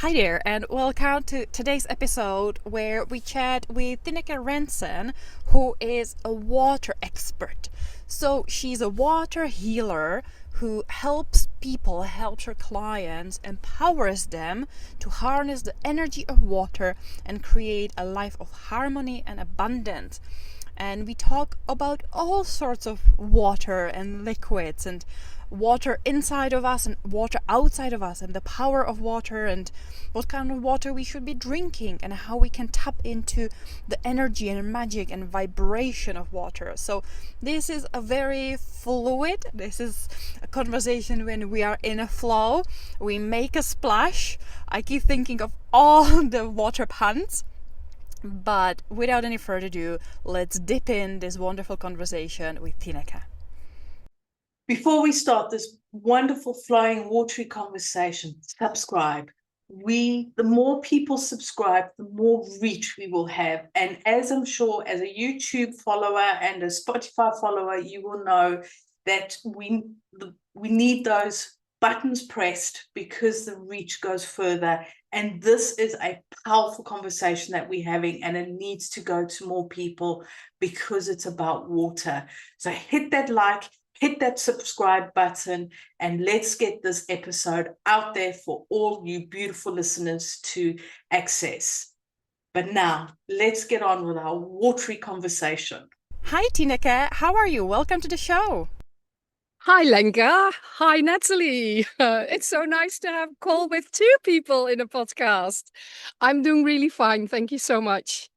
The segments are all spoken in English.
Hi there, and welcome to today's episode where we chat with Tineke Rensen, who is a water expert. So, she's a water healer who helps people, helps her clients, empowers them to harness the energy of water and create a life of harmony and abundance. And we talk about all sorts of water and liquids and water inside of us and water outside of us and the power of water and what kind of water we should be drinking and how we can tap into the energy and magic and vibration of water. So this is a very fluid, this is a conversation when we are in a flow, we make a splash. I keep thinking of all the water puns. But without any further ado, let's dip in this wonderful conversation with Tineke. Before we start this wonderful, flowing, watery conversation, subscribe. The more people subscribe, the more reach we will have. And as I'm sure, as a YouTube follower and a Spotify follower, you will know that we need those buttons pressed because the reach goes further. And this is a powerful conversation that we're having, and it needs to go to more people because it's about water. So hit that like, hit that subscribe button, and let's get this episode out there for all you beautiful listeners to access. But now, let's get on with our watery conversation. Hi Tineke, how are you? Welcome to the show. Hi, Lenka. Hi, Natalie. It's so nice to have a call with two people in a podcast. I'm doing really fine. Thank you so much.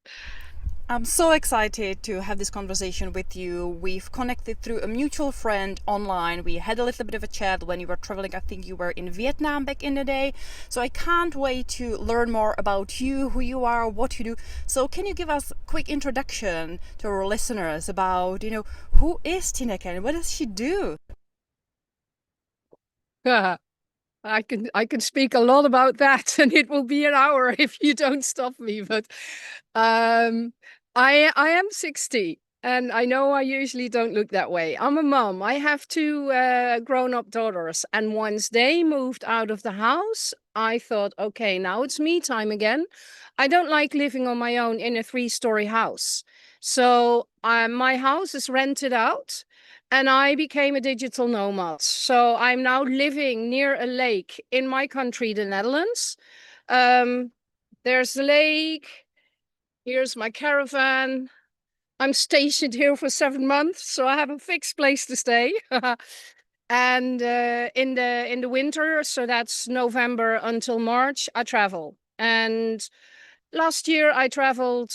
I'm so excited to have this conversation with you. We've connected through a mutual friend online. We had a little bit of a chat when you were traveling. I think you were in Vietnam back in the day. So I can't wait to learn more about you, who you are, what you do. So can you give us a quick introduction to our listeners about, who is Tineke and what does she do? I can speak a lot about that, and it will be an hour if you don't stop me. But I am 60, and I know I usually don't look that way. I'm a mom. I have two grown-up daughters, and once they moved out of the house, I thought, okay, now it's me time again. I don't like living on my own in a 3-story house. So my house is rented out. And I became a digital nomad. So I'm now living near a lake in my country, the Netherlands. There's the lake. Here's my caravan. I'm stationed here for 7 months, so I have a fixed place to stay. And in the winter, so that's November until March, I travel. And last year I traveled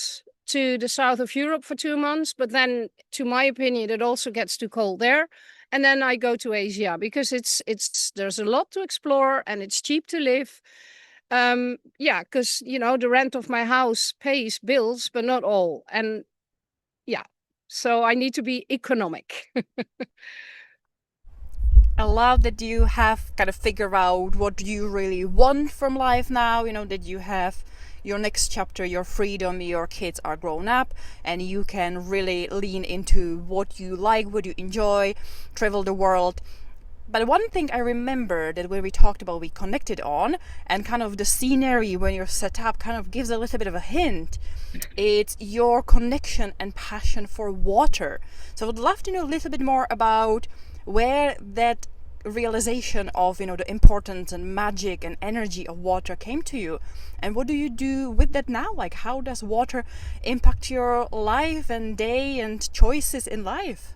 to the south of Europe for 2 months, but then, to my opinion, it also gets too cold there. And then I go to Asia because there's a lot to explore and it's cheap to live. Yeah, because the rent of my house pays bills, but not all. And yeah, so I need to be economic. I love that you have kind of figured out what you really want from life now, that you have your next chapter, your freedom, your kids are grown up, and you can really lean into what you like, what you enjoy, travel the world. But one thing I remember that when we talked about, we connected on, and kind of the scenery when you're set up kind of gives a little bit of a hint. It's your connection and passion for water. So I would love to know a little bit more about where that realization of the importance and magic and energy of water came to you, and what do you do with that now? Like, how does water impact your life and day and choices in life?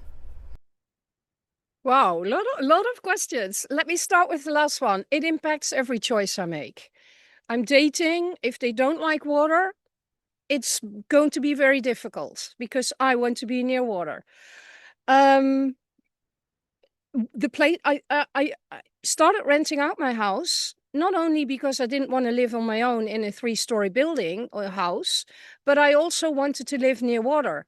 Wow, lot of questions. Let me start with the last one. It impacts every choice I make. I'm dating. If they don't like water, it's going to be very difficult because I want to be near water. The place I started renting out my house not only because I didn't want to live on my own in a 3-story building or house, but I also wanted to live near water.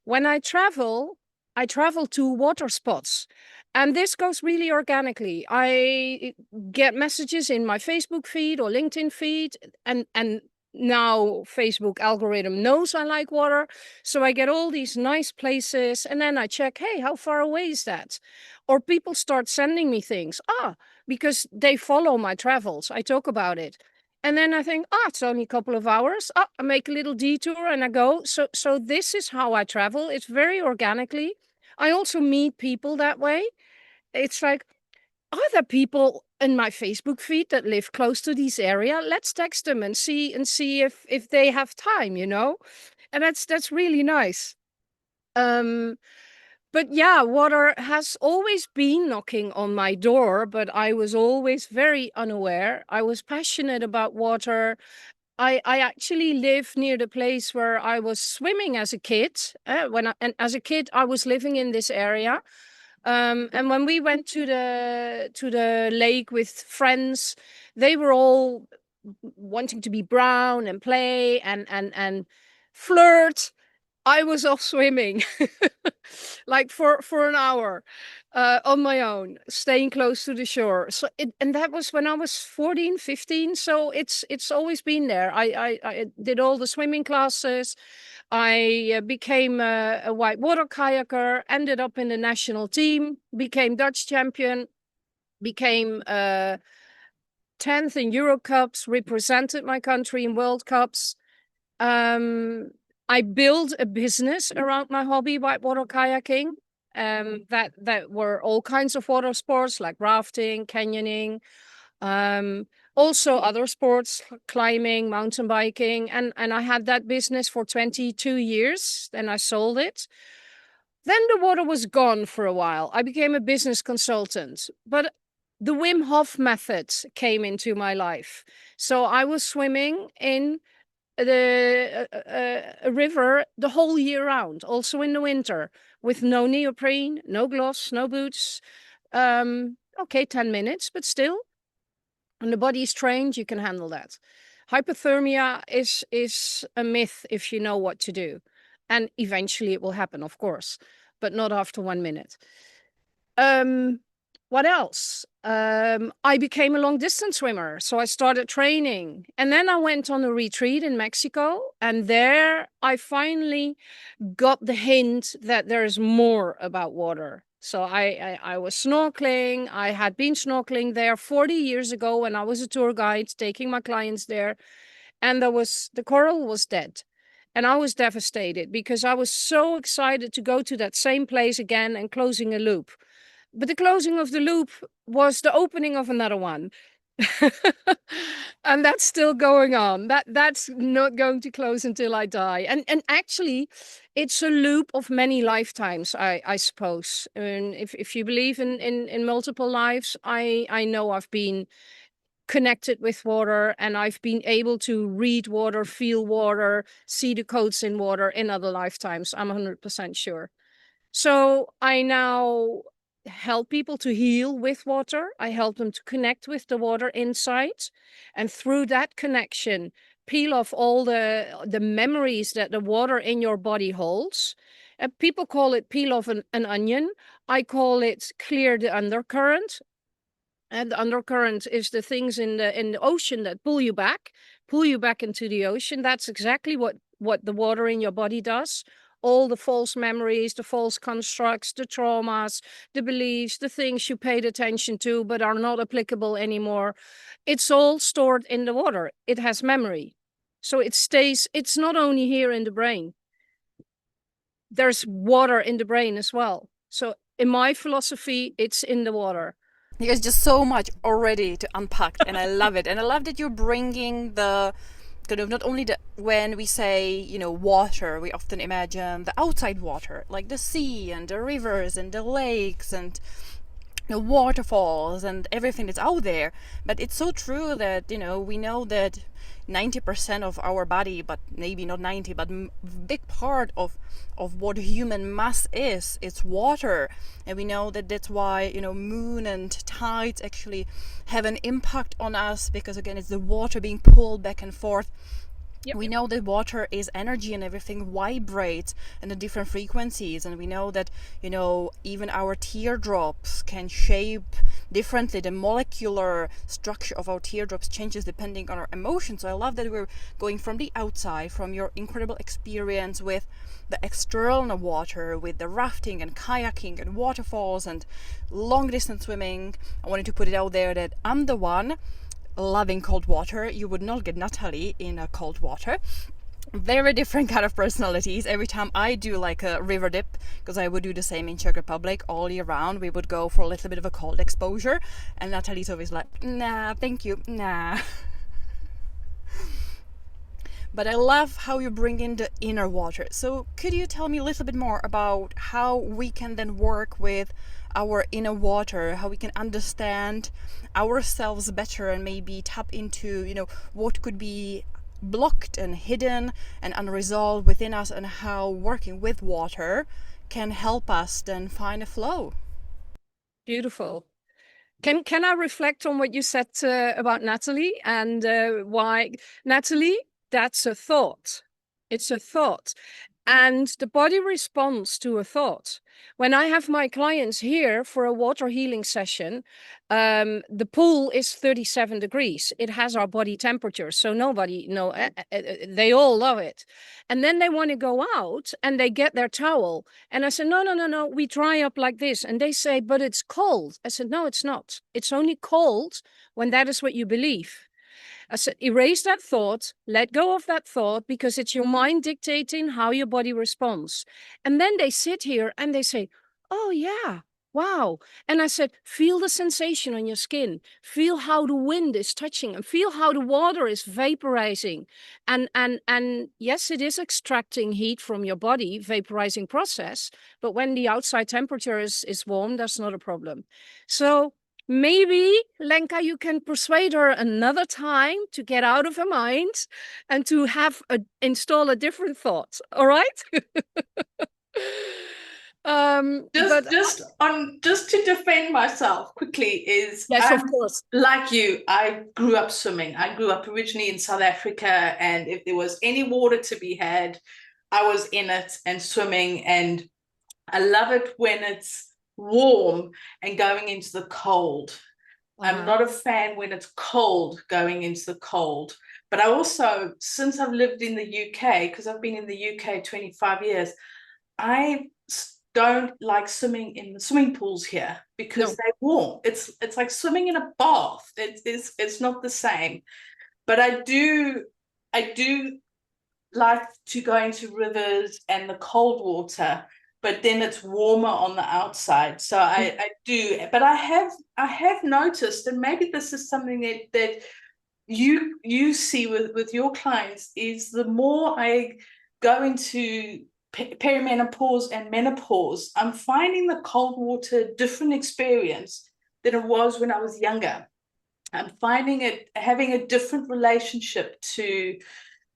When I travel to water spots. And this goes really organically. I get messages in my Facebook feed or LinkedIn feed, and now Facebook algorithm knows I like water. So I get all these nice places, and then I check, hey, how far away is that? Or people start sending me things. Because they follow my travels. I talk about it. And then I think, it's only a couple of hours. I make a little detour and I go. So this is how I travel. It's very organically. I also meet people that way. It's like, are there people in my Facebook feed that live close to this area? Let's text them and see if they have time, And that's really nice. But yeah, water has always been knocking on my door, but I was always very unaware. I was passionate about water. I actually live near the place where I was swimming as a kid. And as a kid, I was living in this area. And when we went to the lake with friends, they were all wanting to be brown and play and flirt. I was off swimming like for an hour on my own, staying close to the shore. And that was when I was 14, 15. So it's always been there. I did all the swimming classes. I became a whitewater kayaker, ended up in the national team, became Dutch champion, became 10th in Euro Cups, represented my country in World Cups. I built a business around my hobby, whitewater kayaking. That were all kinds of water sports like rafting, canyoning, also other sports, climbing, mountain biking. And I had that business for 22 years. Then I sold it. Then the water was gone for a while. I became a business consultant, but the Wim Hof method came into my life. So I was swimming in a river the whole year round, also in the winter, with no neoprene, no gloves, no boots. Okay, 10 minutes, but still, when the body is trained, you can handle that. Hypothermia is a myth if you know what to do. And eventually it will happen, of course, but not after 1 minute. What else? I became a long distance swimmer. So I started training. And then I went on a retreat in Mexico. And there I finally got the hint that there's more about water. So I was snorkeling. I had been snorkeling there 40 years ago when I was a tour guide taking my clients there. And the coral was dead. And I was devastated because I was so excited to go to that same place again and closing a loop. But the closing of the loop was the opening of another one. And that's still going on. That's not going to close until I die. And actually, it's a loop of many lifetimes, I suppose. And if you believe in multiple lives, I know I've been connected with water and I've been able to read water, feel water, see the codes in water in other lifetimes. I'm 100% sure. So I now help people to heal with water. I help them to connect with the water inside. And through that connection, peel off all the memories that the water in your body holds. People call it peel off an onion. I call it clear the undercurrent. And the undercurrent is the things in the ocean that pull you back into the ocean. That's exactly what the water in your body does. All the false memories, the false constructs, the traumas, the beliefs, the things you paid attention to but are not applicable anymore. It's all stored in the water. It has memory. So it's not only here in the brain. There's water in the brain as well. So in my philosophy, it's in the water. There's just so much already to unpack, and I love it. And I love that you're bringing the kind of not only when we say, water, we often imagine the outside water, like the sea and the rivers and the lakes and the waterfalls and everything that's out there. But it's so true that, we know that 90% of our body, but maybe not 90, but big part of what human mass is, it's water. And we know that that's why, moon and tides actually have an impact on us, because again, it's the water being pulled back and forth. Yep. We know that water is energy and everything vibrates in the different frequencies, and we know that even our teardrops can shape differently. The molecular structure of our teardrops changes depending on our emotions. So I love that we're going from the outside, from your incredible experience with the external water, with the rafting and kayaking and waterfalls and long distance swimming. I wanted to put it out there that I'm the one loving cold water. You would not get Natalie in a cold water. Very different kind of personalities. Every time I do like a river dip, because I would do the same in Czech Republic all year round, we would go for a little bit of a cold exposure, and Natalie's always like, nah, thank you, nah. But I love how you bring in the inner water. So could you tell me a little bit more about how we can then work with our inner water, how we can understand ourselves better and maybe tap into, you know, what could be blocked and hidden and unresolved within us, and how working with water can help us then find a flow. Beautiful. Can I reflect on what you said about Natalie and why Natalie? That's a thought. It's a thought. And the body responds to a thought. When I have my clients here for a water healing session, the pool is 37 degrees. It has our body temperature, so they all love it. And then they want to go out and they get their towel. And I said, no, we dry up like this. And they say, but it's cold. I said, no, it's not. It's only cold when that is what you believe. I said, erase that thought, let go of that thought, because it's your mind dictating how your body responds. And then they sit here and they say, oh yeah, wow. And I said, feel the sensation on your skin, feel how the wind is touching, and feel how the water is vaporizing. And yes, it is extracting heat from your body, vaporizing process, but when the outside temperature is warm, that's not a problem. So maybe, Lenka, you can persuade her another time to get out of her mind and to install a different thought. All right? Just to defend myself quickly is, yes, of course. Like you, I grew up swimming. I grew up originally in South Africa, and if there was any water to be had, I was in it and swimming. And I love it when it's warm and going into the cold. I'm not a fan when it's cold going into the cold. But I also, since I've lived in the UK, because I've been in the UK 25 years, I don't like swimming in the swimming pools here because they're warm. It's like swimming in a bath. It's not the same. But I do like to go into rivers and the cold water, but then it's warmer on the outside. So I do, but I have noticed, and maybe this is something that you see with your clients, is the more I go into perimenopause and menopause, I'm finding the cold water a different experience than it was when I was younger. I'm finding it having a different relationship to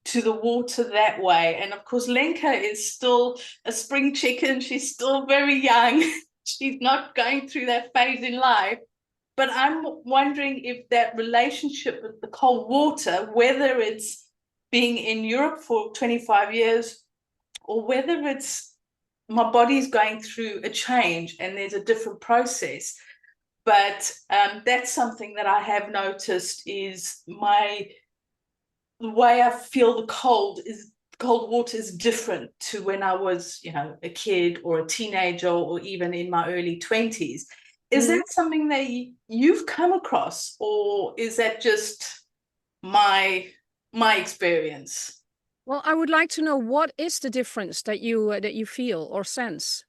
the water that way. And of course, Lenka is still a spring chicken. She's still very young. She's not going through that phase in life. But I'm wondering if that relationship with the cold water, whether it's being in Europe for 25 years or whether it's my body's going through a change and there's a different process. But that's something that I have noticed is the way I feel the cold water is different to when I was, a kid or a teenager or even in my early 20s. Is that something that you've come across, or is that just my experience? Well, I would like to know, what is the difference that you feel or sense?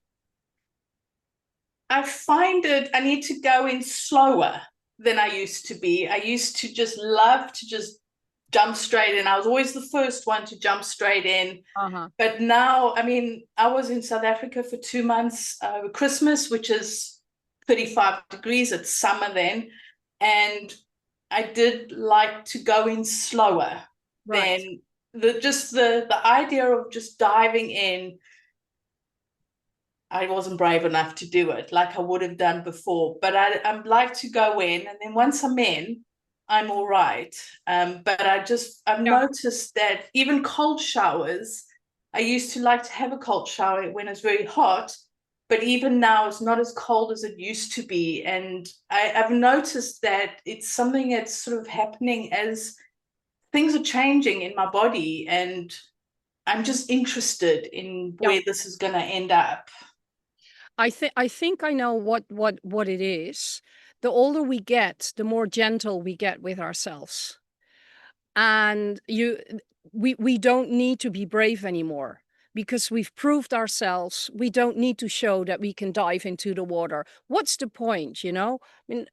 I find I need to go in slower than I used to be. I used to just love to just jump straight in. I was always the first one to jump straight in. But now, I was in South Africa for 2 months over Christmas, which is 35 degrees. It's summer then. And I did like to go in slower than the idea of just diving in. I wasn't brave enough to do it like I would have done before. But I'd like to go in, and then once I'm in, I'm all right. But I've noticed that even cold showers, I used to like to have a cold shower when it's very hot, but even now it's not as cold as it used to be. And I've noticed that it's something that's sort of happening as things are changing in my body, and I'm just interested in where this is going to end up. I think I know what it is. the older we get, the more gentle we get with ourselves. And we don't need to be brave anymore, because we've proved ourselves. We don't need to show that we can dive into the water. What's the point, you know? I mean,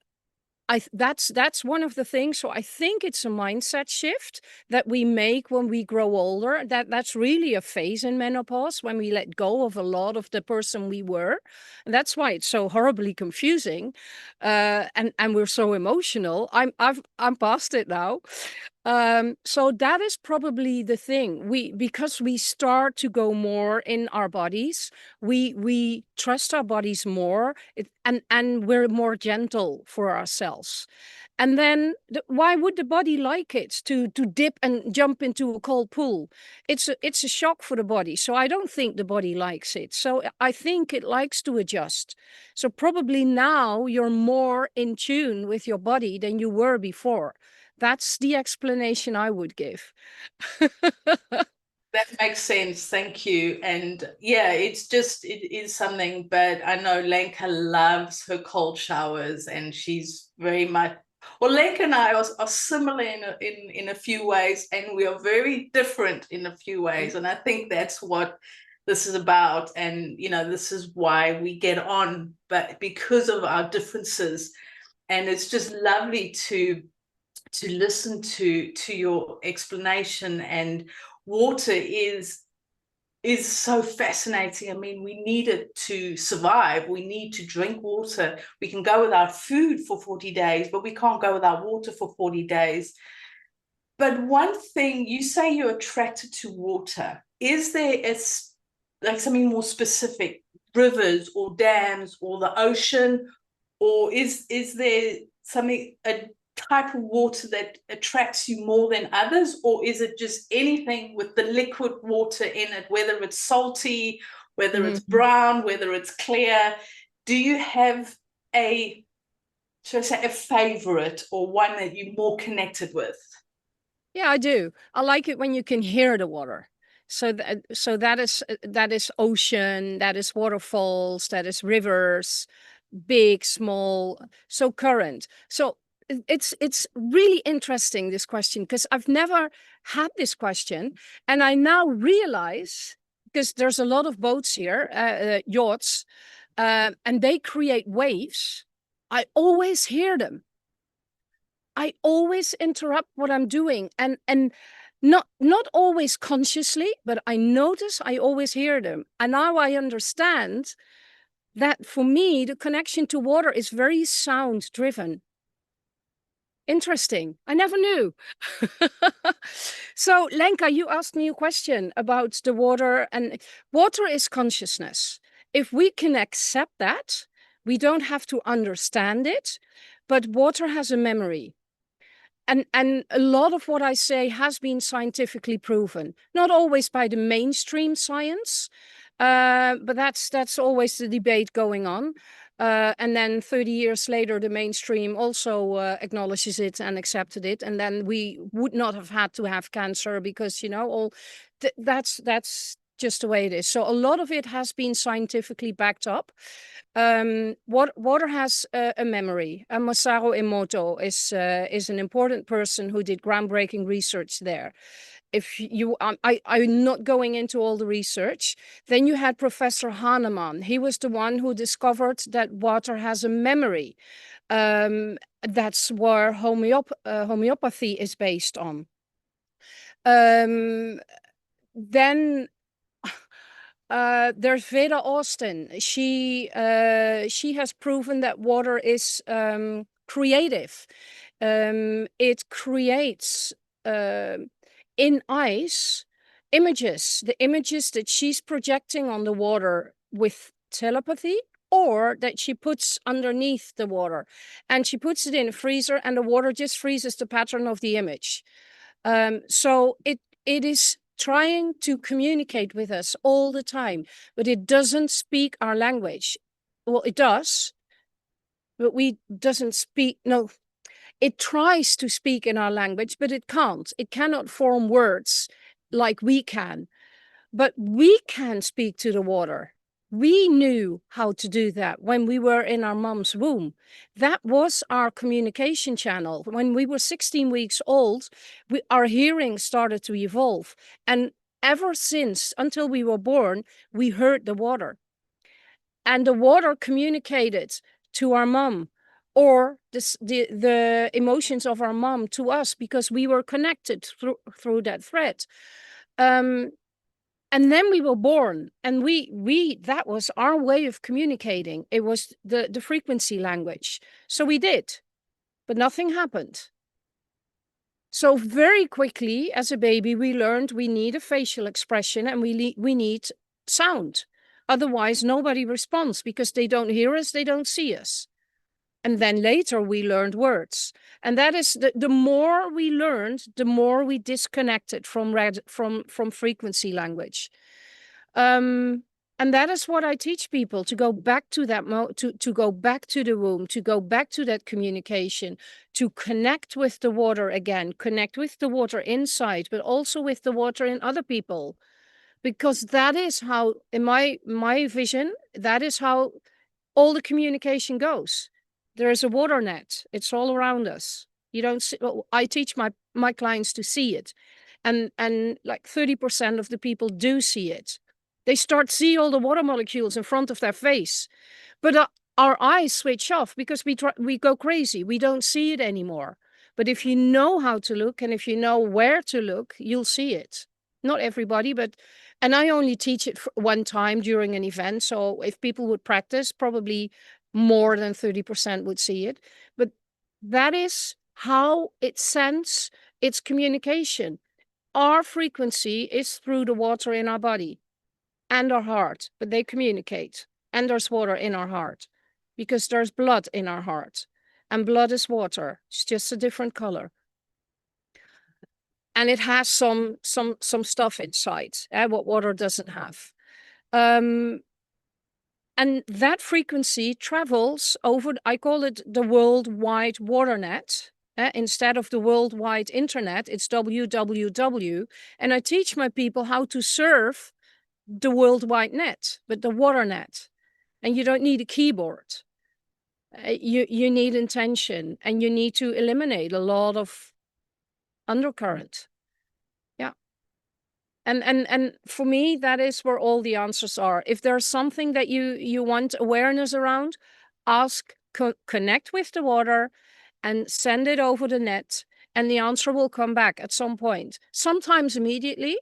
that's one of the things. So I think it's a mindset shift that we make when we grow older. That's really a phase in menopause, when we let go of a lot of the person we were, and that's why it's so horribly confusing, and we're so emotional. I'm past it now. So that is probably the thing. Because we start to go more in our bodies, we trust our bodies more, and we're more gentle for ourselves. And then why would the body like it to dip and jump into a cold pool? It's a shock for the body. So I don't think the body likes it. So I think it likes to adjust. So probably now you're more in tune with your body than you were before. That's the explanation I would give. That makes sense. Thank you. And yeah, it is something, but I know Lenka loves her cold showers, and she's very much, well, Lenka and I are similar in a few ways, and we are very different in a few ways. And I think that's what this is about. And, you know, this is why we get on, but because of our differences. And it's just lovely to listen to your explanation. And water is so fascinating. I mean, we need it to survive. We need to drink water. We can go without food for 40 days, but we can't go without water for 40 days. But one thing, you say you're attracted to water. Is there like something more specific, rivers or dams or the ocean, or is there something, a type of water that attracts you more than others, or is it just anything with the liquid water in it, whether it's salty, whether it's brown, whether it's clear? Do you have should I say, a favorite, or one that you're more connected with? Yeah, I do. I like it when you can hear the water. So that is ocean, that is waterfalls, that is rivers, big, small, so current. So it's really interesting, this question, because I've never had this question, and I now realize, because there's a lot of boats here, yachts, and they create waves. I always hear them. I always interrupt what I'm doing, and not always consciously, but I notice I always hear them. And now I understand that for me, the connection to water is very sound driven. Interesting. I never knew. So, Lenka, you asked me a question about the water, and water is consciousness. If we can accept that, we don't have to understand it, but water has a memory. And a lot of what I say has been scientifically proven, not always by the mainstream science, but that's always the debate going on. And then 30 years later, the mainstream also acknowledges it and accepted it. And then we would not have had to have cancer, because, you know, that's just the way it is. So a lot of it has been scientifically backed up. Water has a memory. Masaru Emoto is an important person who did groundbreaking research there. If you, I'm not going into all the research. Then you had Professor Hahnemann. He was the one who discovered that water has a memory. That's where homeopathy is based on. Then there's Veda Austin. She has proven that water is creative. It creates in ice images, the images that she's projecting on the water with telepathy, or that she puts underneath the water, and she puts it in a freezer, and the water just freezes the pattern of the image. So it is trying to communicate with us all the time, but it doesn't speak our language. Well, it does, but we doesn't speak. No, it tries to speak in our language, but it can't. It cannot form words like we can. But we can speak to the water. We knew how to do that when we were in our mom's womb. That was our communication channel. When we were 16 weeks old, our hearing started to evolve. And ever since, until we were born, we heard the water. And the water communicated to our mom, or the emotions of our mom to us, because we were connected through that thread. And then we were born, and that was our way of communicating. It was the frequency language. So we did, but nothing happened. So very quickly, as a baby, we learned we need a facial expression, and we need sound. Otherwise, nobody responds, because they don't hear us, they don't see us. And then later we learned words. And that is the more we learned, the more we disconnected from frequency language. And that is what I teach people, to go back to that, to go back to the womb, to go back to that communication, to connect with the water again, connect with the water inside, but also with the water in other people. Because that is how, in my vision, that is how all the communication goes. There is a water net. It's all around us. You don't see, well, I teach my clients to see it. And like 30% of the people do see it. They start to see all the water molecules in front of their face. But our eyes switch off, because we go crazy. We don't see it anymore. But if you know how to look, and if you know where to look, you'll see it. Not everybody, and I only teach it one time during an event. So if people would practice, probably more than 30% would see it. But that is how it sends its communication. Our frequency is through the water in our body and our heart, but they communicate. And there's water in our heart, because there's blood in our heart. And blood is water. It's just a different color. And it has some stuff inside, what water doesn't have. And that frequency travels over, I call it the worldwide water net. Instead of the worldwide internet, it's www. And I teach my people how to surf the worldwide net, but the water net. And you don't need a keyboard. You need intention, and you need to eliminate a lot of undercurrent. Yeah. And for me, that is where all the answers are. If there's something that you want awareness around, ask, connect with the water, and send it over the net, and the answer will come back at some point. Sometimes immediately,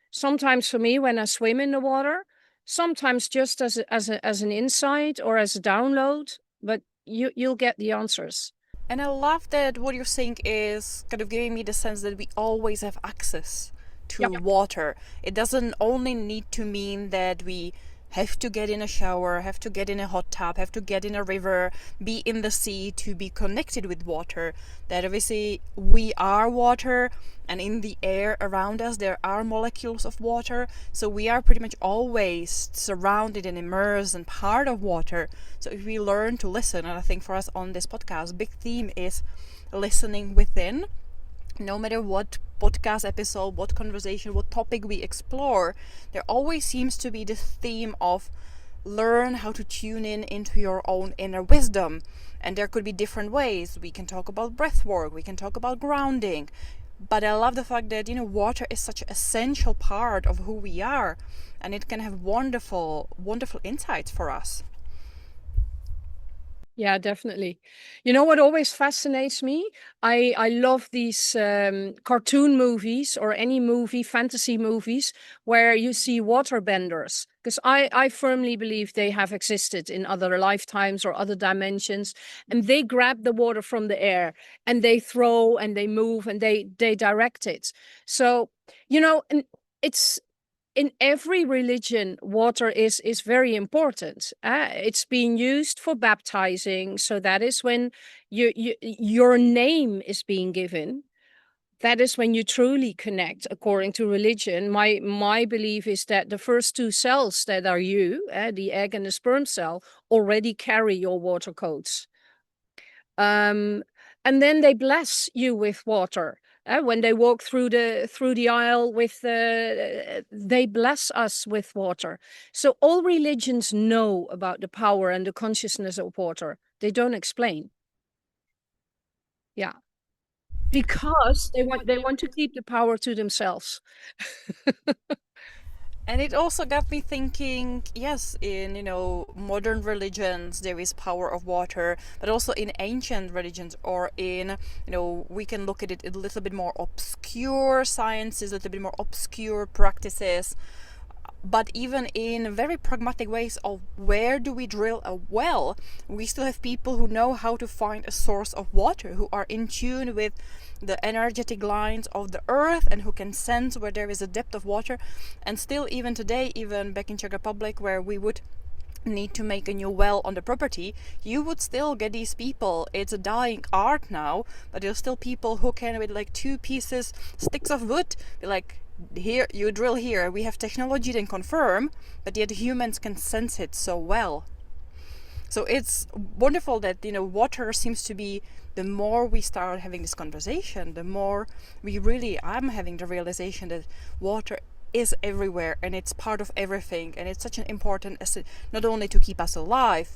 sometimes for me when I swim in the water, sometimes just as an insight or as a download, but you'll get the answers. And I love that what you're saying is kind of giving me the sense that we always have access to water. It doesn't only need to mean that we have to get in a shower, have to get in a hot tub, have to get in a river, be in the sea to be connected with water. That obviously we are water, and in the air around us there are molecules of water. So we are pretty much always surrounded and immersed and part of water. So if we learn to listen, and I think for us on this podcast, big theme is listening within. No matter what podcast episode, what conversation, what topic we explore, there always seems to be this theme of learn how to tune in into your own inner wisdom. And there could be different ways. We can talk about breath work, we can talk about grounding. But I love the fact that, water is such an essential part of who we are, and it can have wonderful, wonderful insights for us. Yeah, definitely. You know what always fascinates me? I love these cartoon movies, or any movie, fantasy movies, where you see waterbenders. Because I firmly believe they have existed in other lifetimes or other dimensions. And they grab the water from the air, and they throw and they move and they direct it. So, and it's, in every religion, water is very important. It's being used for baptizing. So that is when your name is being given. That is when you truly connect, according to religion. My belief is that the first two cells that are you, the egg and the sperm cell, already carry your water codes. And then they bless you with water. When they walk through the aisle with they bless us with water. So all religions know about the power and the consciousness of water. They don't explain. Yeah, because they want to keep the power to themselves. And it also got me thinking, yes, in, modern religions there is power of water, but also in ancient religions, or in, we can look at it a little bit more obscure sciences, a little bit more obscure practices. But even in very pragmatic ways of where do we drill a well, we still have people who know how to find a source of water, who are in tune with the energetic lines of the earth and who can sense where there is a depth of water. And still, even today, even back in Czech Republic, where we would need to make a new well on the property, you would still get these people. It's a dying art now, but there's still people who can, with like 2 sticks of wood, be like, here, you drill here, we have technology that can confirm, but yet humans can sense it so well. So it's wonderful that, water seems to be, the more we start having this conversation, the more I'm having the realization that water is everywhere and it's part of everything, and it's such an important asset, not only to keep us alive,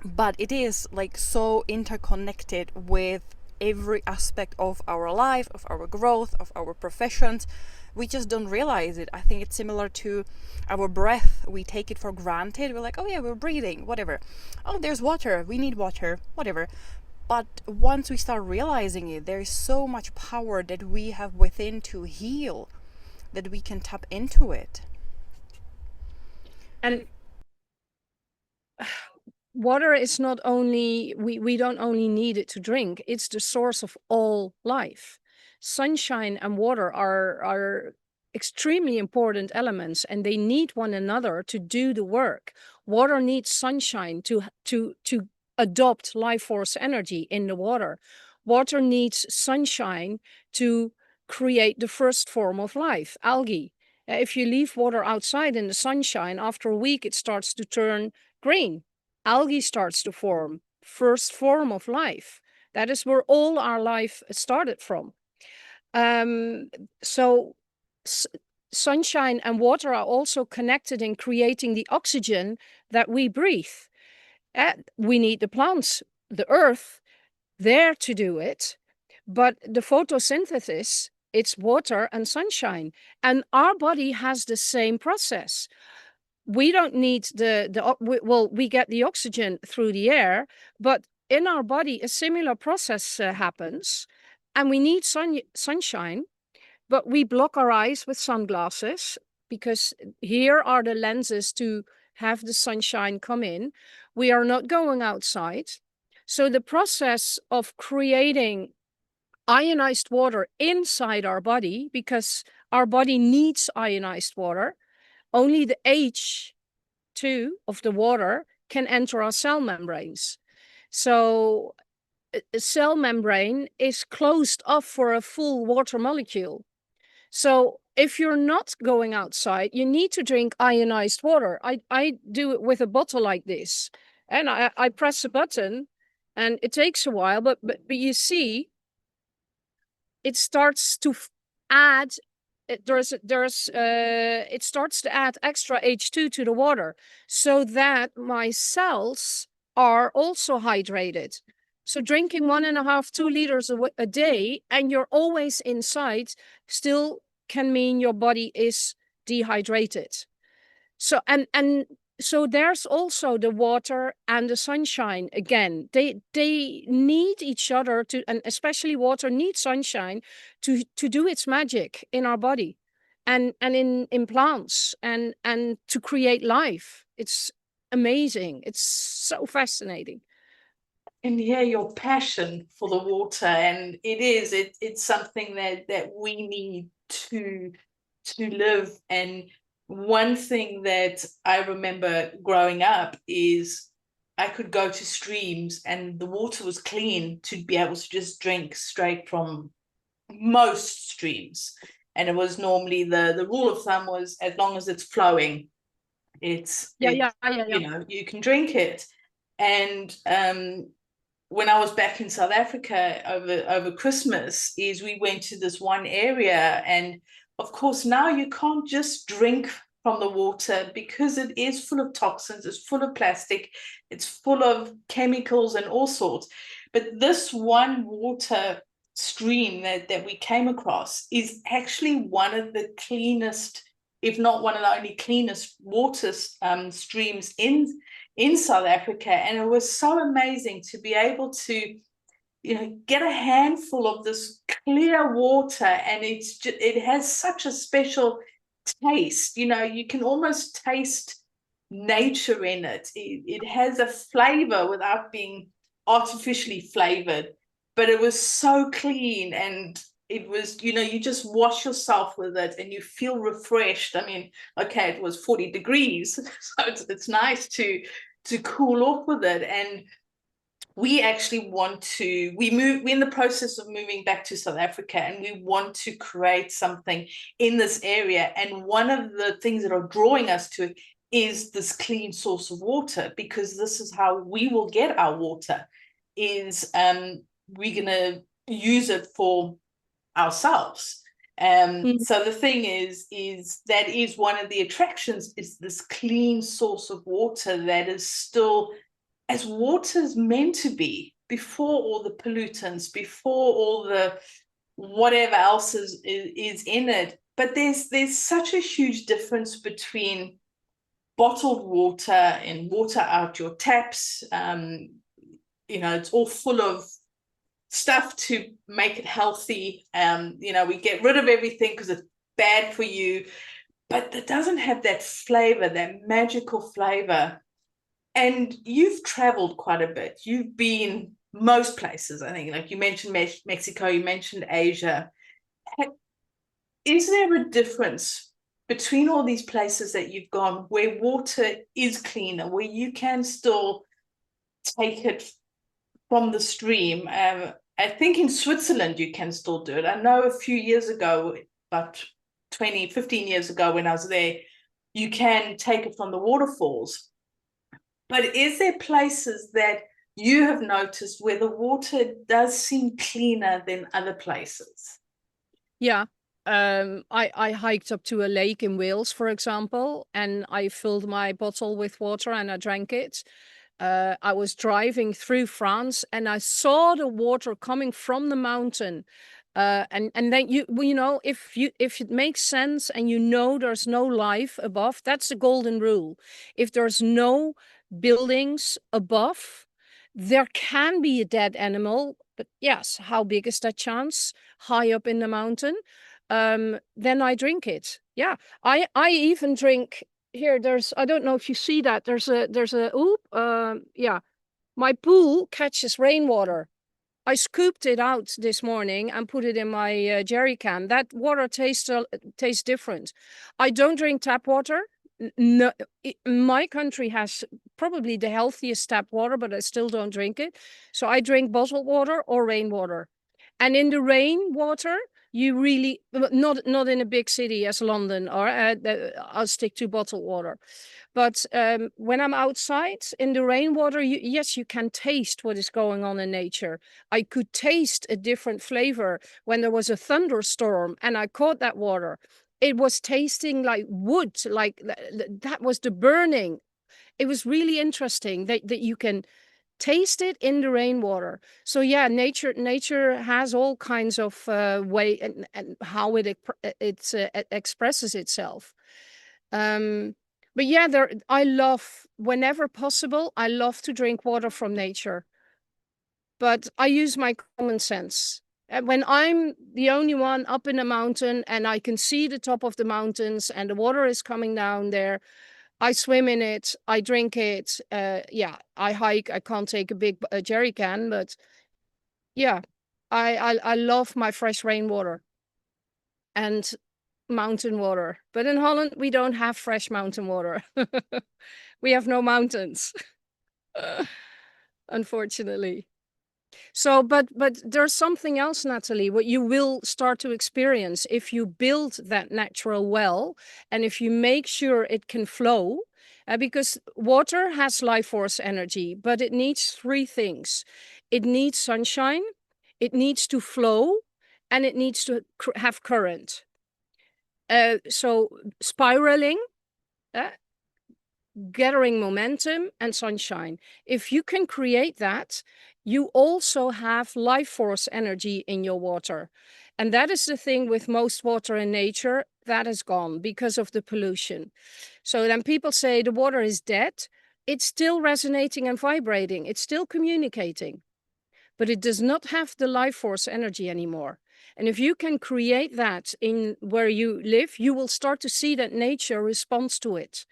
but it is like so interconnected with every aspect of our life, of our growth, of our professions. We just don't realize it. I think it's similar to our breath. We take it for granted. We're like, oh yeah, we're breathing, whatever. Oh, there's water, we need water, whatever. But once we start realizing it, there is so much power that we have within to heal, that we can tap into it. And water is not only, we don't only need it to drink, it's the source of all life. Sunshine and water are extremely important elements, and they need one another to do the work. Water needs sunshine to adopt life force energy in the water. Water needs sunshine to create the first form of life, algae. If you leave water outside in the sunshine, after a week it starts to turn green. Algae starts to form, first form of life. That is where all our life started from. So sunshine and water are also connected in creating the oxygen that we breathe. We need the plants, the earth, there to do it. But the photosynthesis, it's water and sunshine. And our body has the same process. We don't need we get the oxygen through the air, but in our body a similar process happens, and we need sunshine, but we block our eyes with sunglasses because here are the lenses to have the sunshine come in. We are not going outside. So the process of creating ionized water inside our body, because our body needs ionized water, only the H2 of the water can enter our cell membranes. So a cell membrane is closed off for a full water molecule. So if you're not going outside, you need to drink ionized water. I do it with a bottle like this, and I press a button, and it takes a while, but you see, it starts to add. It starts to add extra H2 to the water, so that my cells are also hydrated. So drinking 1.5, 2 liters a day, and you're always inside, still can mean your body is dehydrated. So so there's also the water and the sunshine. Again, they need each other to, and especially water needs sunshine to do its magic in our body, and in plants, and to create life. It's amazing. It's so fascinating. And hear your passion for the water, and it's something that we need to live. And one thing that I remember growing up is I could go to streams and the water was clean to be able to just drink straight from most streams. And it was normally the rule of thumb was, as long as it's flowing, it's Yeah. you can drink it. And when I was back in South Africa over Christmas, is we went to this one area, and of course now you can't just drink from the water because it is full of toxins, it's full of plastic, it's full of chemicals and all sorts. But this one water stream that we came across is actually one of the cleanest, if not one of the only cleanest water streams in South Africa. And it was so amazing to be able to, get a handful of this clear water, and it has such a special taste. You can almost taste nature in it. It has a flavor without being artificially flavored, but it was so clean, and it was, you just wash yourself with it and you feel refreshed. I mean, okay, it was 40 degrees, so it's nice to cool off with it. And we actually we're in the process of moving back to South Africa, and we want to create something in this area. And one of the things that are drawing us to it is this clean source of water, because this is how we will get our water, is we're going to use it for ourselves. So the thing is that is one of the attractions, is this clean source of water that is still as water is meant to be, before all the pollutants, before all the whatever else is in it. But there's such a huge difference between bottled water and water out your taps. It's all full of stuff to make it healthy. We get rid of everything because it's bad for you, but it doesn't have that flavor, that magical flavor. And you've traveled quite a bit. You've been most places, I think. Like you mentioned Mexico, you mentioned Asia. Is there a difference between all these places that you've gone where water is cleaner, where you can still take it from the stream? I think in Switzerland you can still do it. I know a few years ago, about 15 years ago when I was there, you can take it from the waterfalls. But is there places that you have noticed where the water does seem cleaner than other places? Yeah. I hiked up to a lake in Wales, for example, and I filled my bottle with water and I drank it. I was driving through France and I saw the water coming from the mountain. And then if it makes sense and there's no life above, that's the golden rule. If there's no buildings above, there can be a dead animal, but yes, how big is that chance? High up in the mountain. Then I drink it. Yeah, I even drink here. I don't know if you see that. Yeah, my pool catches rainwater. I scooped it out this morning and put it in my jerry can. That water tastes different. I don't drink tap water. No, my country has probably the healthiest tap water, but I still don't drink it. So I drink bottled water or rainwater. And in the rainwater, you really not in a big city as London, or I'll stick to bottled water. But when I'm outside in the rainwater, yes, you can taste what is going on in nature. I could taste a different flavor when there was a thunderstorm and I caught that water. It was tasting like wood, like that was the burning. It was really interesting that you can taste it in the rainwater. So yeah, nature has all kinds of way and how it expresses itself. But yeah, I love, whenever possible, I love to drink water from nature. But I use my common sense. When I'm the only one up in a mountain and I can see the top of the mountains and the water is coming down there, I swim in it, I drink it. Yeah, I hike. I can't take a big jerry can, but yeah, I love my fresh rainwater and mountain water. But in Holland, we don't have fresh mountain water. We have no mountains, unfortunately. So, but there's something else, Natalie, what you will start to experience if you build that natural well and if you make sure it can flow, because water has life force energy, but it needs three things. it needs sunshine, it needs to flow, and it needs to have current. So spiraling, gathering momentum, and sunshine. If you can create that, you also have life force energy in your water. And that is the thing with most water in nature, that is gone because of the pollution. So then people say the water is dead. It's still resonating and vibrating. It's still communicating, but it does not have the life force energy anymore. And if you can create that in where you live, you will start to see that nature responds to it,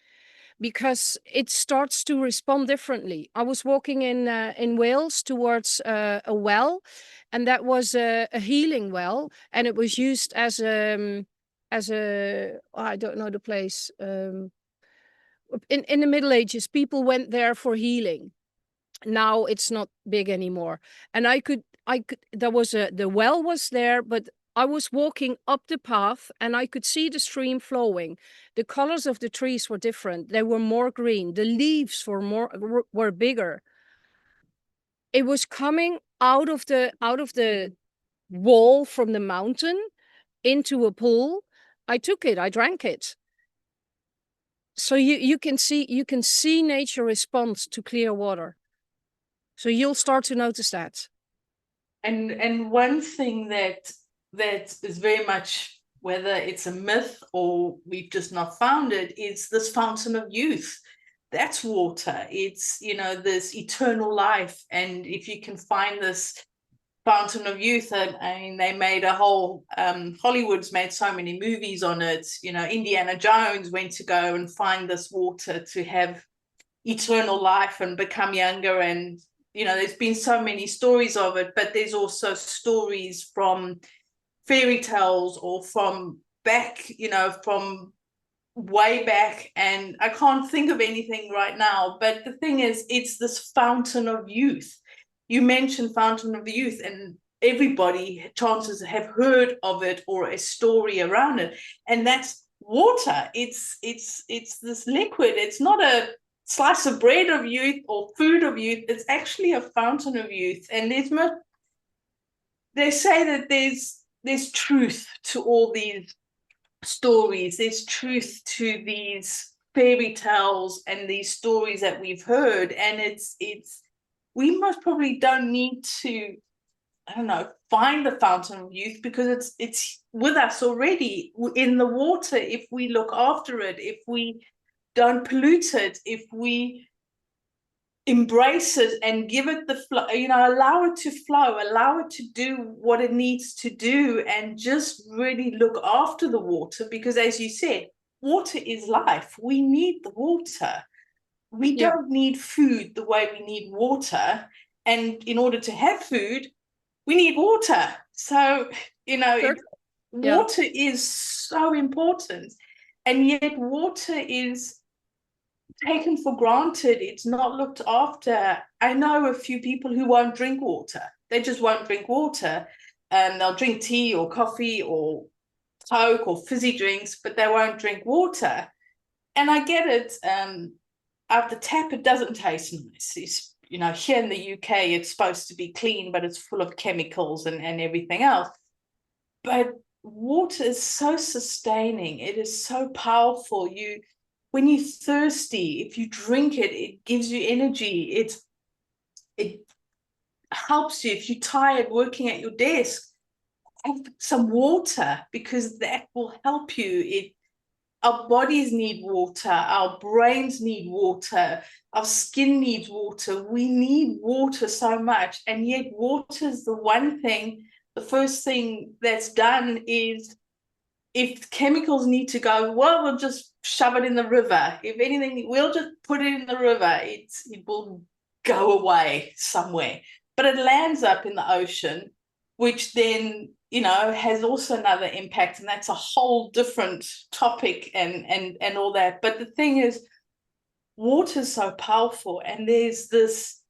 because it starts to respond differently. I was walking in Wales towards a well, and that was a healing well, and it was used as a I don't know the place. In the Middle Ages, people went there for healing. Now it's not big anymore, and I could there was the well was there, but I was walking up the path and I could see the stream flowing. The colors of the trees were different. They were more green. The leaves were bigger. It was coming out of the wall from the mountain into a pool. I took it. I drank it. So you can see nature respond to clear water. So you'll start to notice that. And one thing that is very much, whether it's a myth or we've just not found it, is this fountain of youth. That's water. It's, you know, this eternal life. And if you can find this fountain of youth, I mean, they made a whole, Hollywood's made so many movies on it. You know, Indiana Jones went to go and find this water to have eternal life and become younger. And you know, there's been so many stories of it, but there's also stories from fairy tales or from back, you know, from way back. And I can't think of anything right now, but the thing is, it's this fountain of youth. You mentioned fountain of youth, and everybody, chances have heard of it or a story around it. And that's water. It's this liquid. It's not a slice of bread of youth or food of youth. It's actually a fountain of youth. And they say that there's truth to all these stories. There's truth to these fairy tales and these stories that we've heard. And it's we most probably don't need to, I don't know, find the fountain of youth, because it's with us already in the water. If we look after it, if we don't pollute it, if we embrace it and give it the flow, you know, allow it to flow, allow it to do what it needs to do, and just really look after the water. Because as you said, water is life. We need the water. We don't need food the way we need water. And in order to have food, we need water. So, you know, water is so important. And yet water is taken for granted. It's not looked after. I know a few people who won't drink water. They just won't drink water. They'll drink tea or coffee or Coke or fizzy drinks, but they won't drink water. And I get it. Out the tap, it doesn't taste nice. It's, you know, here in the UK, it's supposed to be clean, but it's full of chemicals and everything else. But water is so sustaining. It is so powerful. When you're thirsty, if you drink it, it gives you energy. It helps you. If you're tired working at your desk, have some water, because that will help you. Our bodies need water, our brains need water, our skin needs water. We need water so much, and yet water is the one thing, the first thing that's done is, if chemicals need to go, well, we'll just shove it in the river. If anything, we'll just put it in the river. It will go away somewhere. But it lands up in the ocean, which then, you know, has also another impact. And that's a whole different topic and all that. But the thing is, water is so powerful. And there's this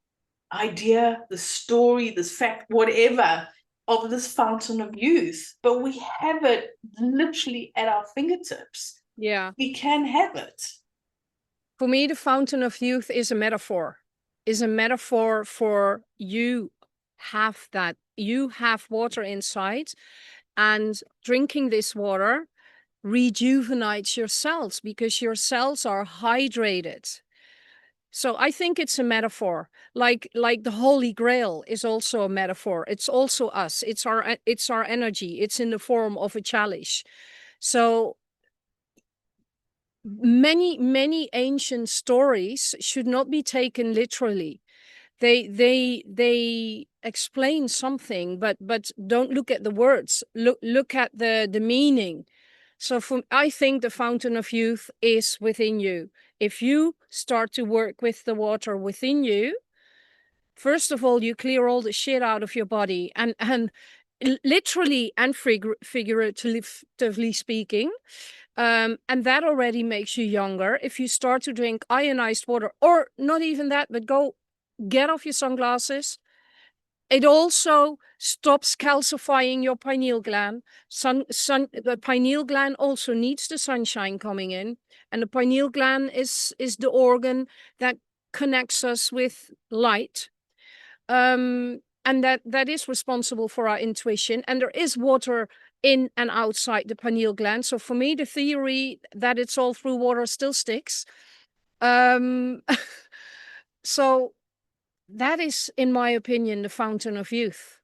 idea, the story, this fact, whatever, of this fountain of youth, but we have it literally at our fingertips. Yeah. We can have it. For me, the fountain of youth is a metaphor for you have that. You have water inside, and drinking this water rejuvenates your cells because your cells are hydrated. So I think it's a metaphor, like the Holy Grail is also a metaphor. It's also us. It's our energy. It's in the form of a chalice. So many ancient stories should not be taken literally. They explain something, but don't look at the words. Look at the meaning. So I think the fountain of youth is within you. If you start to work with the water within you, first of all, you clear all the shit out of your body, and literally and figuratively speaking. And that already makes you younger. If you start to drink ionized water, or not even that, but go get off your sunglasses. It also stops calcifying your pineal gland. The pineal gland also needs the sunshine coming in, and the pineal gland is the organ that connects us with light. And that is responsible for our intuition. And there is water in and outside the pineal gland. So for me, the theory that it's all through water still sticks. So that is, in my opinion, the fountain of youth.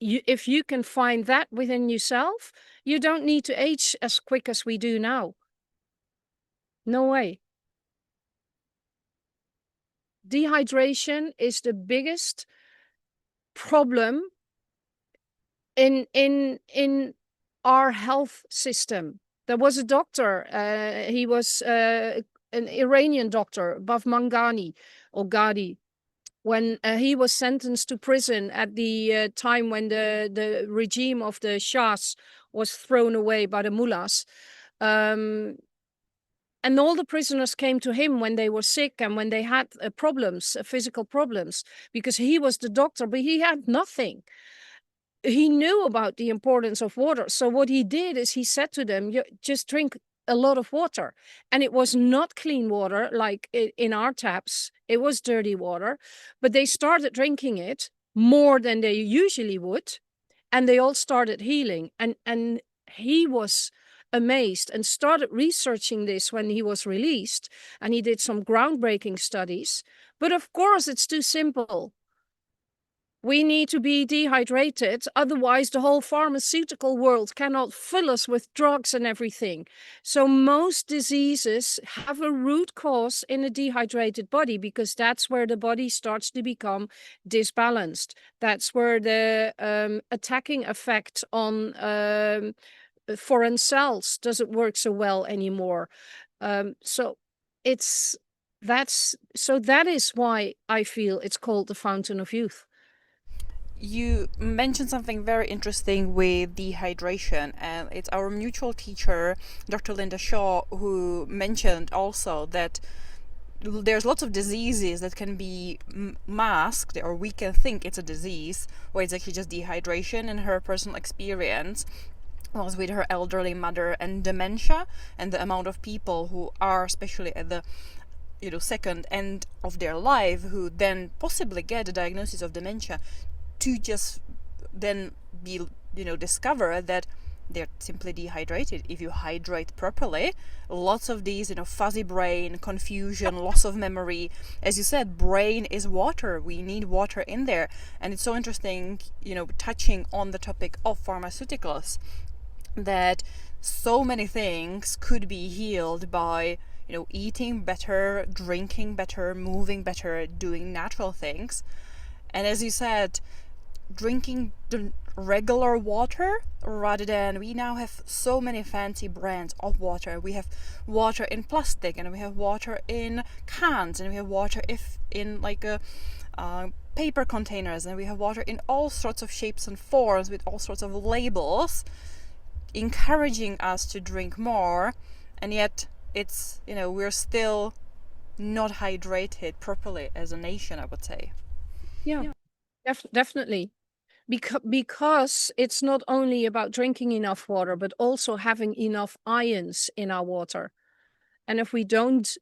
If you can find that within yourself, you don't need to age as quick as we do now. No way. Dehydration is the biggest problem in our health system. There was a doctor, he was an Iranian doctor, Bafmangani or Gadi, when he was sentenced to prison at the time when the regime of the Shahs was thrown away by the mullahs. And all the prisoners came to him when they were sick and when they had problems, physical problems, because he was the doctor, but he had nothing. He knew about the importance of water. So what he did is he said to them, just drink a lot of water. And it was not clean water like in our taps. It was dirty water. But they started drinking it more than they usually would. And they all started healing. And he was amazed and started researching this when he was released. And he did some groundbreaking studies. But of course, it's too simple. We need to be dehydrated, otherwise the whole pharmaceutical world cannot fill us with drugs and everything. So most diseases have a root cause in a dehydrated body, because that's where the body starts to become disbalanced. That's where the attacking effect on foreign cells doesn't work so well anymore. So that is why I feel it's called the fountain of youth. You mentioned something very interesting with dehydration, and it's our mutual teacher, Dr. Linda Shaw, who mentioned also that there's lots of diseases that can be masked, or we can think it's a disease, or it's actually just dehydration. In her personal experience was with her elderly mother and dementia, and the amount of people who are, especially at the second end of their life, who then possibly get a diagnosis of dementia, to just then be discover that they're simply dehydrated. If you hydrate properly, lots of these fuzzy brain, confusion, loss of memory, as you said, brain is water. We need water in there. And it's so interesting, touching on the topic of pharmaceuticals, that so many things could be healed by eating better, drinking better, moving better, doing natural things. And as you said, drinking the regular water, rather than, we now have so many fancy brands of water. We have water in plastic, and we have water in cans, and we have water in like a paper containers, and we have water in all sorts of shapes and forms with all sorts of labels encouraging us to drink more. And yet it's we're still not hydrated properly as a nation, I would say. Yeah. Definitely. Because it's not only about drinking enough water, but also having enough ions in our water. And if we don't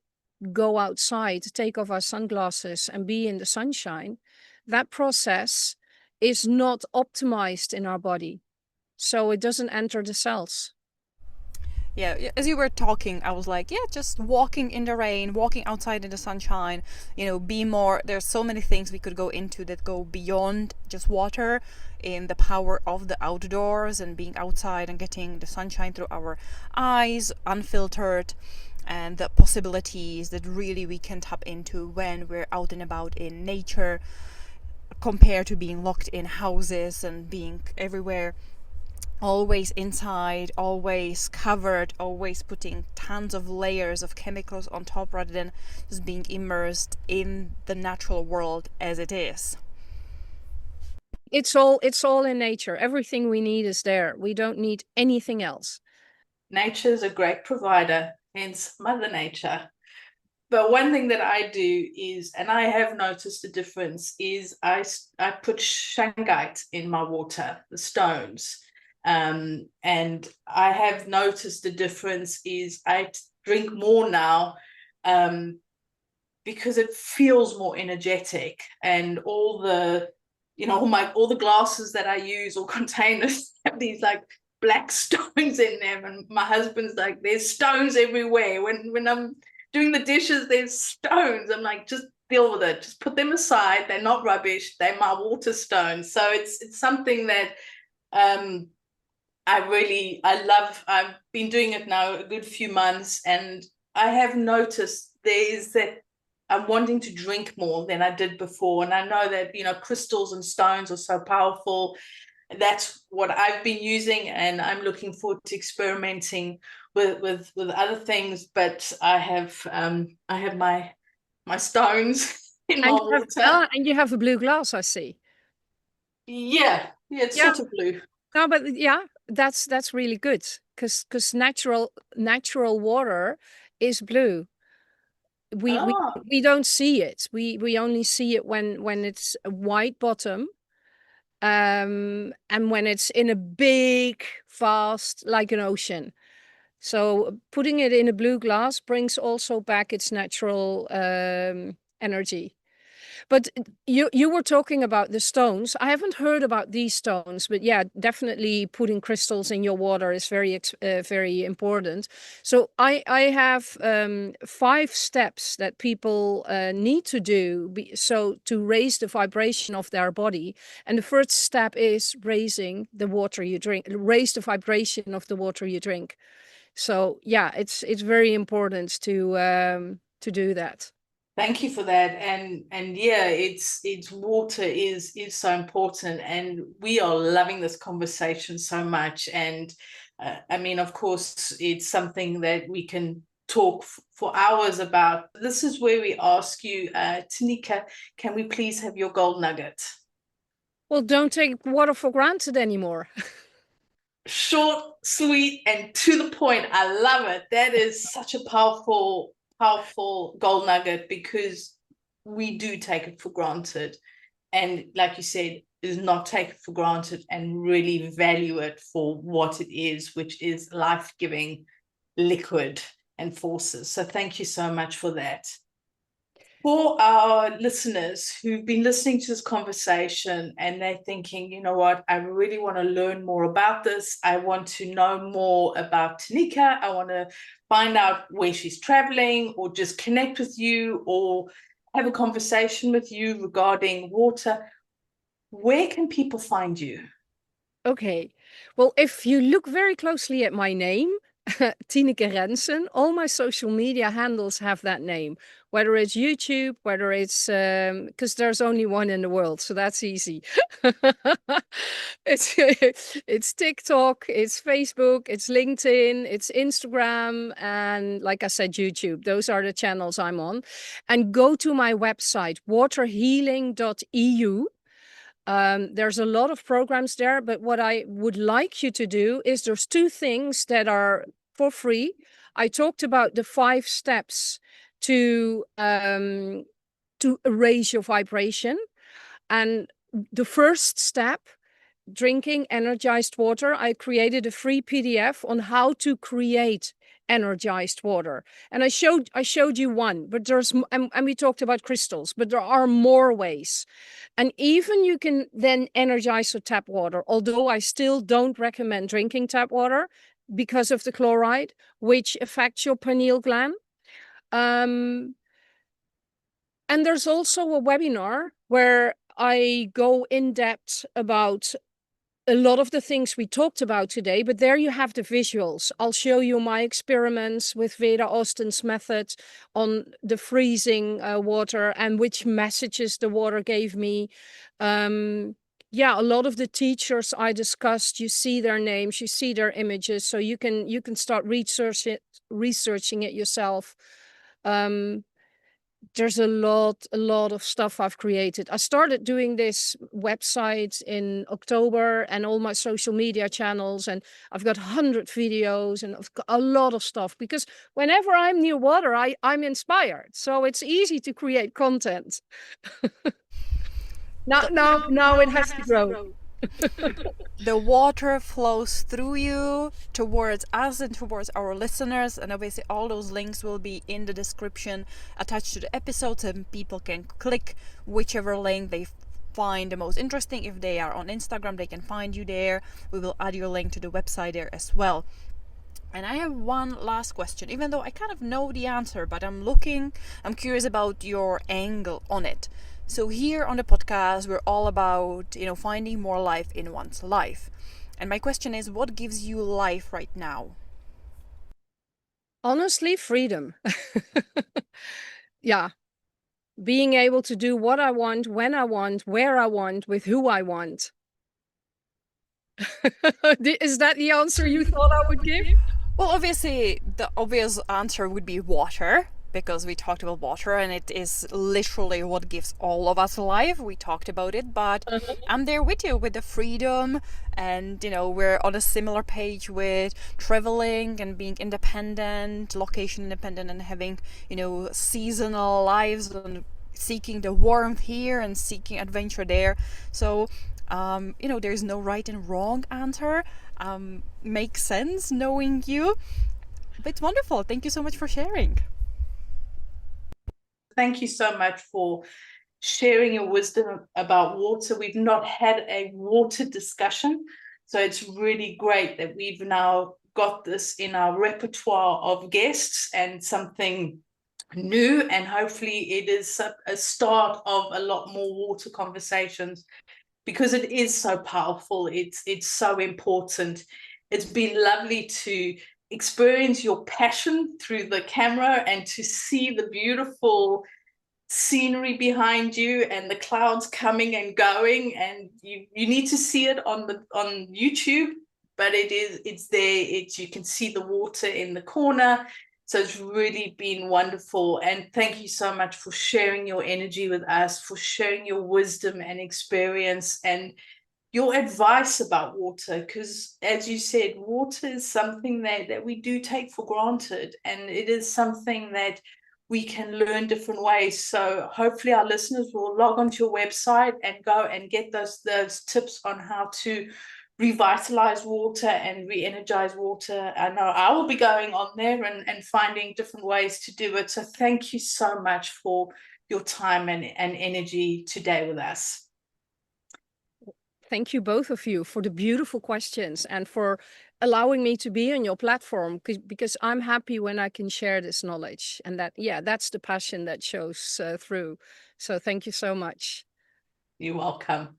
go outside, take off our sunglasses and be in the sunshine, that process is not optimized in our body, so it doesn't enter the cells. Yeah, as you were talking, I was like, yeah, just walking in the rain, walking outside in the sunshine, be more. There's so many things we could go into that go beyond just water, in the power of the outdoors and being outside and getting the sunshine through our eyes, unfiltered, and the possibilities that really we can tap into when we're out and about in nature, compared to being locked in houses and being everywhere, always inside, always covered, always putting tons of layers of chemicals on top, rather than just being immersed in the natural world as it is. It's all in nature. Everything we need is there. We don't need anything else. Nature is a great provider, hence Mother Nature. But one thing that I do is, and I have noticed a difference, is I put shungite in my water, the stones. And I have noticed the difference is I drink more now, because it feels more energetic, and all the all the glasses that I use or containers have these like black stones in them, and my husband's like, there's stones everywhere. When I'm doing the dishes, there's stones. I'm like, just deal with it, just put them aside, they're not rubbish, they're my water stones. So it's something that I love. I've been doing it now a good few months, and I have noticed there's that I'm wanting to drink more than I did before. And I know that, crystals and stones are so powerful. That's what I've been using, and I'm looking forward to experimenting with other things. But I have my stones in my water. And you have a blue glass, I see. Yeah, it's sort of blue. No, but yeah, that's really good, because natural water is blue. We don't see it. We only see it when it's a white bottom, and when it's in a big, vast, like an ocean. So putting it in a blue glass brings also back its natural energy. But you were talking about the stones. I haven't heard about these stones, but yeah, definitely putting crystals in your water is very important. So I have 5 steps that people need to do so to raise the vibration of their body. And the first step is raising the water you drink. Raise the vibration of the water you drink. So yeah, it's very important to do that. Thank you for that. And yeah, it's water is so important, and we are loving this conversation so much. And I mean, of course, it's something that we can talk for hours about. This is where we ask you, Tineke, can we please have your gold nugget? Well, don't take water for granted anymore. Short, sweet, and to the point. I love it. That is such a powerful gold nugget, because we do take it for granted. And like you said, is not take it for granted and really value it for what it is, which is life-giving liquid and forces. So thank you so much for that. For our listeners who've been listening to this conversation and they're thinking, you know what, I really want to learn more about this. I want to know more about Tineke. I want to find out where she's traveling, or just connect with you, or have a conversation with you regarding water. Where can people find you? Okay. Well, if you look very closely at my name, Tineke Rensen, all my social media handles have that name, whether it's YouTube, whether it's because there's only one in the world, so that's easy. It's TikTok, it's Facebook, it's LinkedIn, it's Instagram, and like I said, YouTube. Those are the channels I'm on. And go to my website, waterhealing.eu. There's a lot of programs there, but what I would like you to do is, there's 2 things that are for free. I talked about the 5 steps to raise your vibration. And the first step, drinking energized water, I created a free PDF on how to create energized water. And I showed you one, but there's, and we talked about crystals, but there are more ways. And even you can then energize with tap water, although I still don't recommend drinking tap water because of the chloride, which affects your pineal gland. And there's also a webinar where I go in depth about a lot of the things we talked about today, but there you have the visuals. I'll show you my experiments with Veda Austin's method on the freezing water and which messages the water gave me. Yeah, a lot of the teachers I discussed, you see their names, you see their images, so you can start researching it yourself. There's a lot of stuff I've created. I started doing this website in October and all my social media channels, and I've got 100 videos and I've got a lot of stuff because whenever I'm near water, I'm inspired. So it's easy to create content. Now it has to grow. The water flows through you towards us and towards our listeners, and obviously all those links will be in the description attached to the episode, and people can click whichever link they find the most interesting. If they are on Instagram, they can find you there. We will add your link to the website there as well. And I have one last question, even though I kind of know the answer, but I'm curious about your angle on it. So here on the podcast, we're all about, finding more life in one's life. And my question is, what gives you life right now? Honestly, freedom. Yeah. Being able to do what I want, when I want, where I want, with who I want. Is that the answer you thought I would give? Well, obviously, the obvious answer would be water, because we talked about water and it is literally what gives all of us life. We talked about it, but I'm there with you with the freedom, and we're on a similar page with traveling and being independent, location independent, and having seasonal lives and seeking the warmth here and seeking adventure there. So there's no right and wrong answer. Makes sense knowing you. But it's wonderful. Thank you so much for sharing. Thank you so much for sharing your wisdom about water. We've not had a water discussion, so it's really great that we've now got this in our repertoire of guests and something new, and hopefully it is a start of a lot more water conversations, because it is so powerful. It's so important. It's been lovely to experience your passion through the camera and to see the beautiful scenery behind you and the clouds coming and going, and you need to see it on YouTube, but it's there. You can see the water in the corner. So it's really been wonderful, and thank you so much for sharing your energy with us, for sharing your wisdom and experience and your advice about water, because as you said, water is something that we do take for granted, and it is something that we can learn different ways. So hopefully our listeners will log onto your website and go and get those tips on how to revitalize water and re-energize water. I know I will be going on there and finding different ways to do it. So thank you so much for your time and energy today with us. Thank you, both of you, for the beautiful questions and for allowing me to be on your platform, because I'm happy when I can share this knowledge, and that's the passion that shows through. So thank you so much. You're welcome.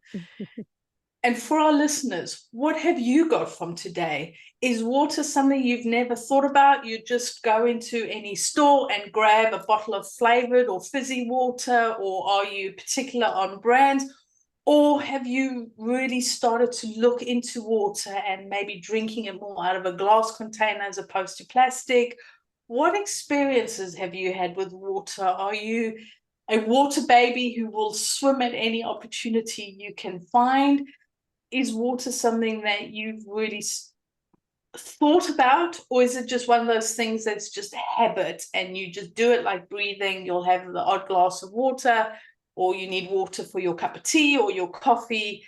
And for our listeners, what have you got from today? Is water something you've never thought about? You just go into any store and grab a bottle of flavored or fizzy water, or are you particular on brands? Or have you really started to look into water and maybe drinking it more out of a glass container as opposed to plastic? What experiences have you had with water? Are you a water baby who will swim at any opportunity you can find? Is water something that you've really thought about, or is it just one of those things that's just habit and you just do it like breathing? You'll have the odd glass of water, or you need water for your cup of tea or your coffee.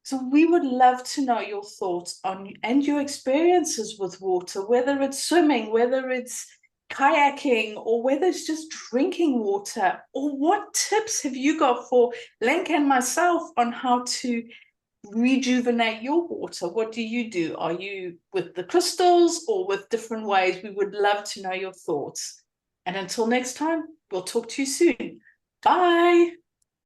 So we would love to know your thoughts on and your experiences with water, whether it's swimming, whether it's kayaking, or whether it's just drinking water, or what tips have you got for Lenka and myself on how to rejuvenate your water? What do you do? Are you with the crystals or with different ways? We would love to know your thoughts. And until next time, we'll talk to you soon. Bye.